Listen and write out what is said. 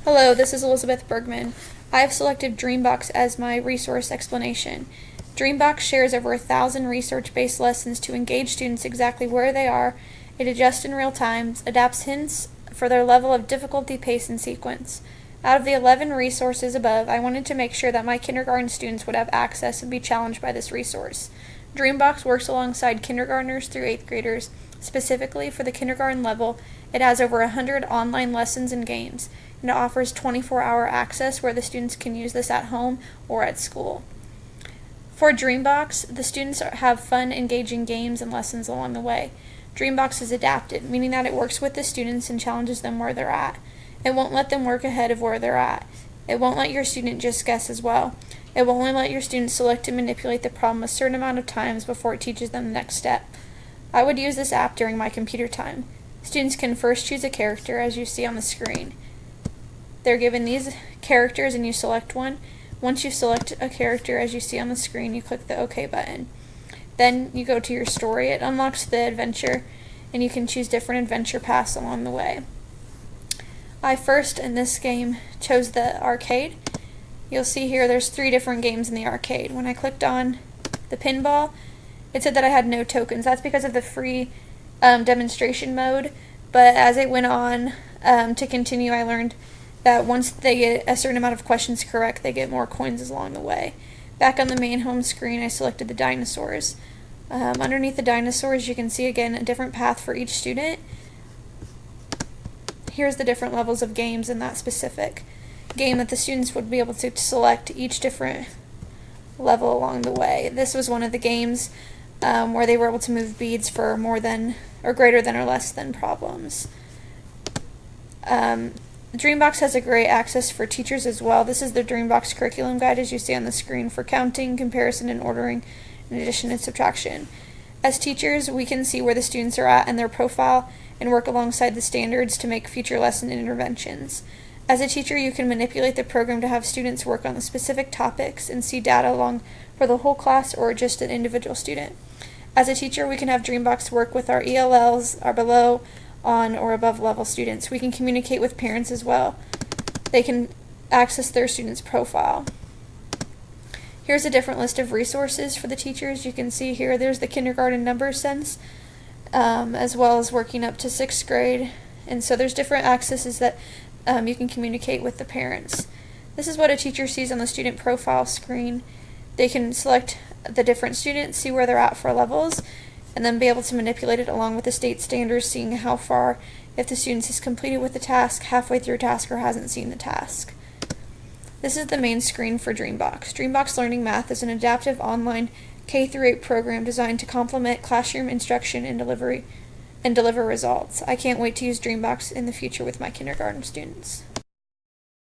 Hello, this is Elizabeth Bergman. I have selected Dreambox as my resource explanation. Dreambox shares over 1,000 research-based lessons to engage students exactly where they are. It adjusts in real time, adapts hints for their level of difficulty, pace, and sequence. Out of the 11 resources above, I wanted to make sure that my kindergarten students would have access and be challenged by this resource. Dreambox works alongside kindergartners through 8th graders. Specifically for the kindergarten level, it has over 100 online lessons and games, and it offers 24-hour access where the students can use this at home or at school. For Dreambox, the students have fun, engaging games and lessons along the way. Dreambox is adapted, meaning that it works with the students and challenges them where they're at. It won't let them work ahead of where they're at. It won't let your student just guess as well. It will only let your student select and manipulate the problem a certain amount of times before it teaches them the next step. I would use this app during my computer time. Students can first choose a character as you see on the screen. They're given these characters and you select one. Once you select a character as you see on the screen, you click the OK button. Then you go to your story. It unlocks the adventure and you can choose different adventure paths along the way. I first, in this game, chose the arcade. You'll see here there's 3 different games in the arcade. When I clicked on the pinball, it said that I had no tokens. That's because of the free demonstration mode, but as it went on to continue, I learned that once they get a certain amount of questions correct, they get more coins along the way. Back on the main home screen, I selected the dinosaurs. Underneath the dinosaurs, you can see again a different path for each student. Here's the different levels of games in that specific game that the students would be able to select each different level along the way. This was one of the games where they were able to move beads for more than or greater than or less than problems. Dreambox has a great access for teachers as well. This is the Dreambox curriculum guide as you see on the screen for counting, comparison, and ordering, and addition and subtraction. As teachers, we can see where the students are at in their profile and work alongside the standards to make future lesson interventions. As a teacher, you can manipulate the program to have students work on the specific topics and see data along for the whole class or just an individual student. As a teacher, we can have Dreambox work with our ELLs, our below, on, or above level students. We can communicate with parents as well. They can access their student's profile. Here's a different list of resources for the teachers. You can see here there's the kindergarten number sense, as well as working up to 6th grade. And so there's different accesses that you can communicate with the parents. This is what a teacher sees on the student profile screen. They can select the different students, see where they're at for levels, and then be able to manipulate it along with the state standards, seeing how far, if the student has completed with the task, halfway through a task, or hasn't seen the task. This is the main screen for Dreambox. Dreambox Learning Math is an adaptive online K-8 program designed to complement classroom instruction and deliver results. I can't wait to use Dreambox in the future with my kindergarten students.